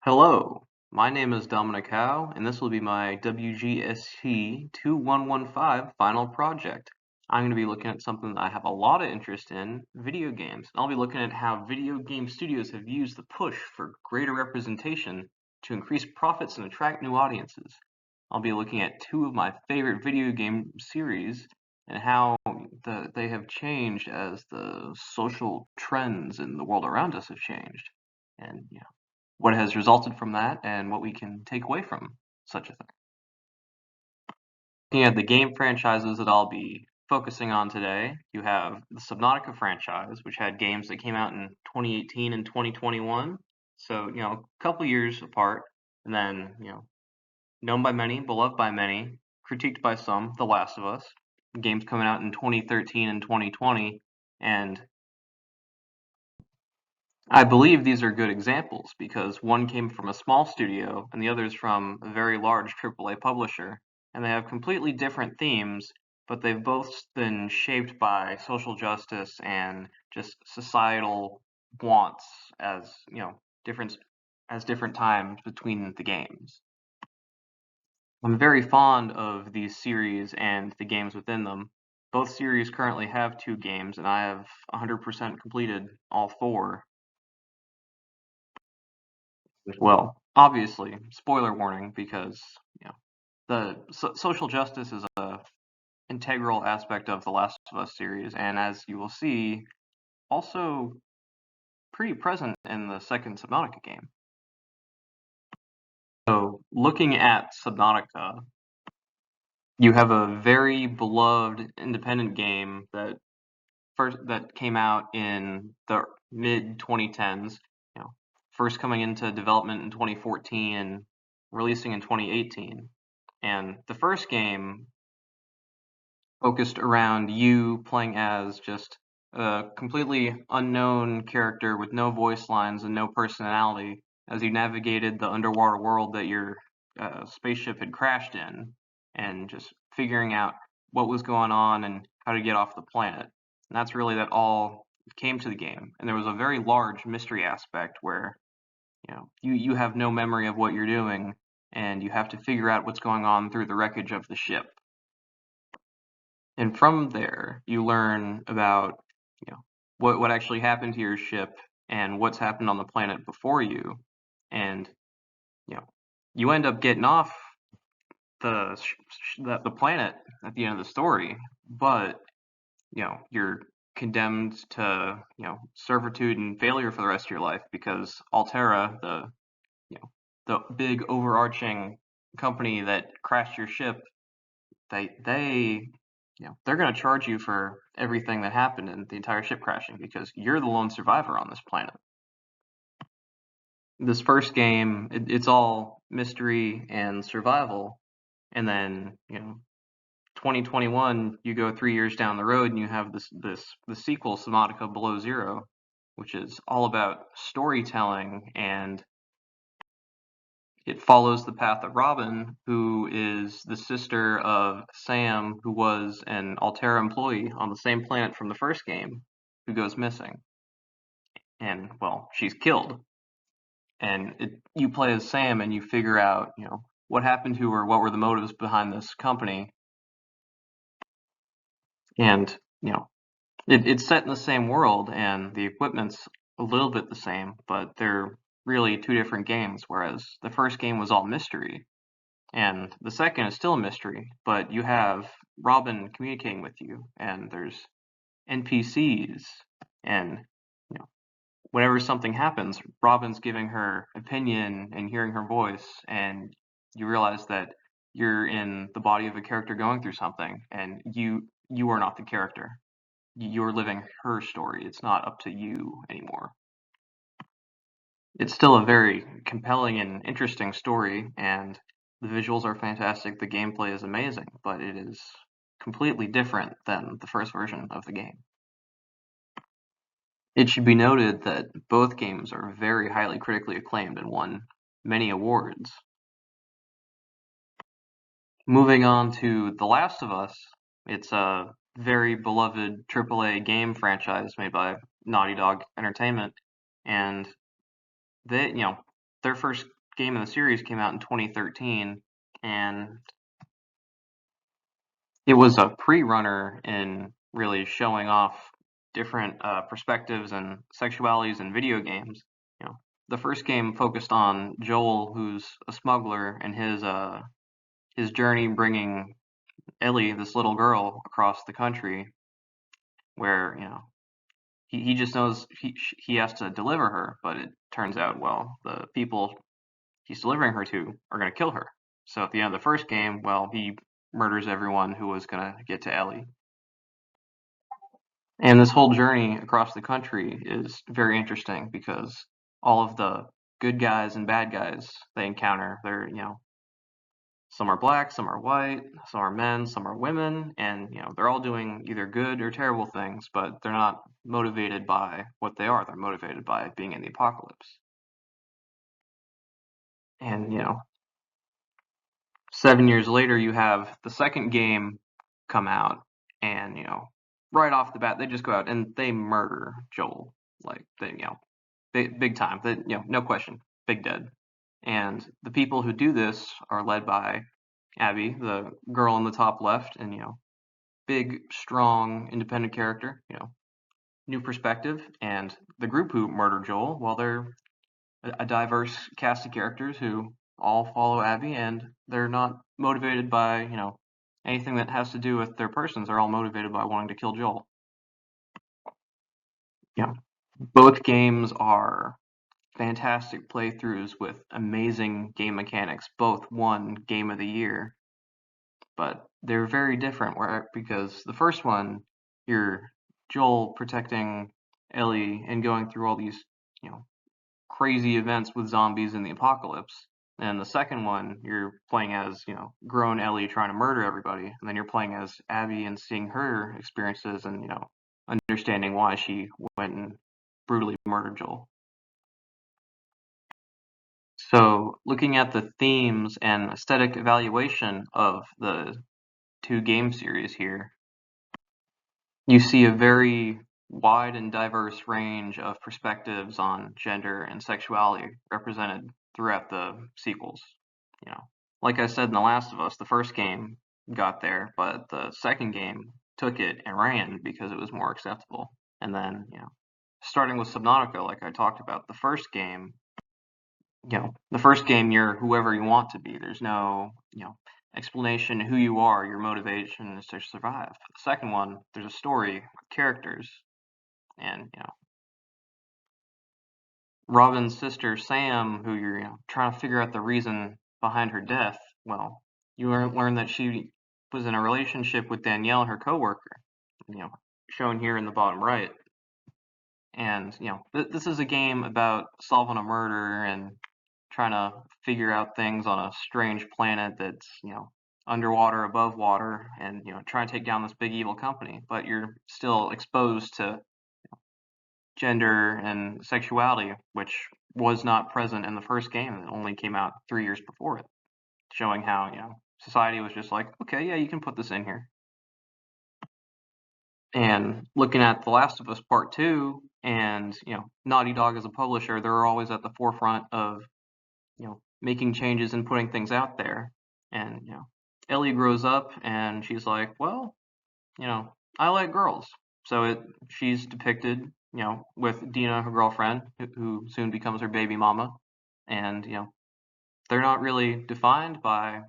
Hello, my name is Dominick Howe, and this will be my WGST 2115 final project. I'm going to be looking at something that I have a lot of interest in, video games. I'll be looking at how video game studios have used the push for greater representation to increase profits and attract new audiences. I'll be looking at two of my favorite video game series and how they have changed as the social trends in the world around us have changed. And what has resulted from that and what we can take away from such a thing. Looking at the game franchises that I'll be focusing on today, you have the Subnautica franchise, which had games that came out in 2018 and 2021. So, a couple years apart. And then, known by many, beloved by many, critiqued by some, The Last of Us. Games coming out in 2013 and 2020. And I believe these are good examples because one came from a small studio and the other is from a very large AAA publisher, and they have completely different themes, but they've both been shaped by social justice and just societal wants as, different times between the games. I'm very fond of these series and the games within them. Both series currently have 2 games, and I have 100% completed all 4. Well, obviously, spoiler warning because the social justice is a integral aspect of the Last of Us series, and as you will see, also pretty present in the second Subnautica game. So, looking at Subnautica, you have a very beloved independent game that came out in the mid 2010s. First coming into development in 2014 and releasing in 2018. And the first game focused around you playing as just a completely unknown character with no voice lines and no personality as you navigated the underwater world that your spaceship had crashed in and just figuring out what was going on and how to get off the planet. And that's really that all came to the game. And there was a very large mystery aspect where you have no memory of what you're doing and you have to figure out what's going on through the wreckage of the ship. And from there, you learn about, what actually happened to your ship and what's happened on the planet before you. And, you end up getting off the planet at the end of the story, but, you're condemned to, servitude and failure for the rest of your life because Altera, the big overarching company that crashed your ship, they're going to charge you for everything that happened in the entire ship crashing because you're the lone survivor on this planet. This first game, it's all mystery and survival, and then 2021, you go 3 years down the road and you have the sequel, Subnautica Below Zero, which is all about storytelling, and it follows the path of Robin, who is the sister of Sam, who was an Altera employee on the same planet from the first game, who goes missing. And, well, she's killed. And you play as Sam and you figure out, what happened to her, what were the motives behind this company. And, it's set in the same world and the equipment's a little bit the same, but they're really 2 different games, whereas the first game was all mystery. And the second is still a mystery, but you have Robin communicating with you, and there's NPCs, and whenever something happens, Robin's giving her opinion and hearing her voice, and you realize that you're in the body of a character going through something, and you are not the character. You're living her story. It's not up to you anymore. It's still a very compelling and interesting story, and the visuals are fantastic, the gameplay is amazing, but it is completely different than the first version of the game. It should be noted that both games are very highly critically acclaimed and won many awards. Moving on to The Last of Us, it's a very beloved AAA game franchise made by Naughty Dog Entertainment, and they, their first game in the series came out in 2013, and it was a pre-runner in really showing off different perspectives and sexualities in video games. You know, the first game focused on Joel, who's a smuggler, and his journey bringing Ellie, this little girl, across the country, where he just knows he has to deliver her, but it turns out, well, the people he's delivering her to are going to kill her. So at the end of the first game, well, he murders everyone who was going to get to Ellie. And this whole journey across the country is very interesting because all of the good guys and bad guys they encounter, some are black, some are white, some are men, some are women, and they're all doing either good or terrible things, but they're not motivated by what they are. They're motivated by being in the apocalypse. And 7 years later, you have the second game come out, and right off the bat, they just go out and they murder Joel, like big time. No question, big dead. And the people who do this are led by Abby, the girl in the top left, and big, strong, independent character. New perspective. And the group who murder Joel, well, they're a diverse cast of characters who all follow Abby, and they're not motivated by anything that has to do with their persons. They're all motivated by wanting to kill Joel. Both games are fantastic playthroughs with amazing game mechanics. Both won Game of the Year, but they're very different. Because the first one, you're Joel protecting Ellie and going through all these crazy events with zombies in the apocalypse. And the second one, you're playing as grown Ellie trying to murder everybody, and then you're playing as Abby and seeing her experiences and understanding why she went and brutally murdered Joel. So, looking at the themes and aesthetic evaluation of the two game series here, you see a very wide and diverse range of perspectives on gender and sexuality represented throughout the sequels. Like I said in The Last of Us, the first game got there, but the second game took it and ran because it was more acceptable. And then, starting with Subnautica, like I talked about, the first game you're whoever you want to be. There's no, explanation who you are. Your motivation is to survive. The second one, there's a story with characters, and Robin's sister Sam, who you're trying to figure out the reason behind her death. Well, you learn that she was in a relationship with Danielle, her coworker. Shown here in the bottom right. And this is a game about solving a murder and trying to figure out things on a strange planet that's underwater, above water, and trying to take down this big evil company. But you're still exposed to gender and sexuality, which was not present in the first game. It only came out 3 years before it, showing how society was just like, okay, yeah, you can put this in here. And looking at The Last of Us Part 2, and Naughty Dog as a publisher, they're always at the forefront of making changes and putting things out there. And Ellie grows up and she's like, well, I like girls. So she's depicted with Dina, her girlfriend, who soon becomes her baby mama, and they're not really defined by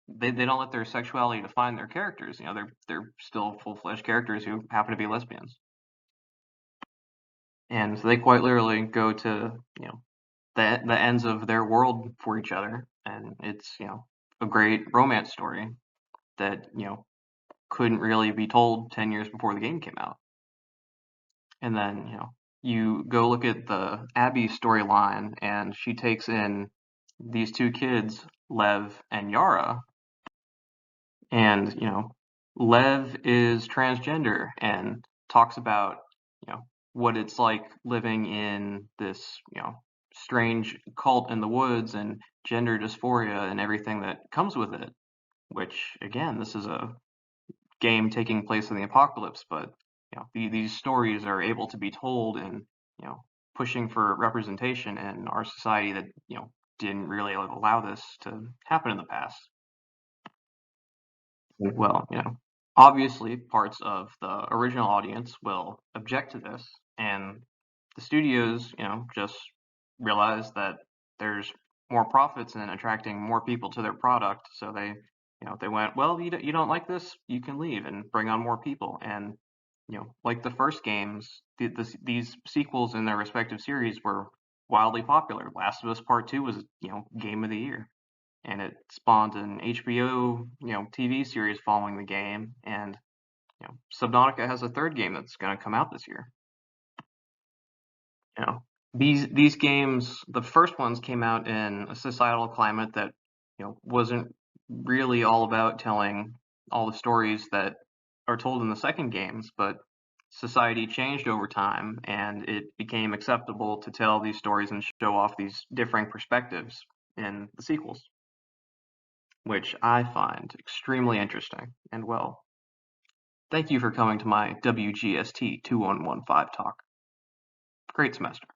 they don't let their sexuality define their characters. They're still full-fledged characters who happen to be lesbians, and they quite literally go to the ends of their world for each other, and it's a great romance story that couldn't really be told 10 years before the game came out. And then you go look at the Abby storyline, and she takes in these two kids, Lev and Yara, and Lev is transgender and talks about what it's like living in this strange cult in the woods and gender dysphoria and everything that comes with it, which again, this is a game taking place in the apocalypse, but these stories are able to be told in pushing for representation in our society that, didn't really allow this to happen in the past. Well, obviously parts of the original audience will object to this, and the studios, just realize that there's more profits in attracting more people to their product, so they went, well, you don't like this, you can leave and bring on more people. And like the first games, these sequels in their respective series were wildly popular. Last of Us Part 2 was, game of the year, and it spawned an HBO, TV series following the game, and Subnautica has a third game that's going to come out this year. You know, these games, the first ones came out in a societal climate that wasn't really all about telling all the stories that are told in the second games, but society changed over time, and it became acceptable to tell these stories and show off these differing perspectives in the sequels, which I find extremely interesting. And well, thank you for coming to my WGST 2115 talk. Great semester.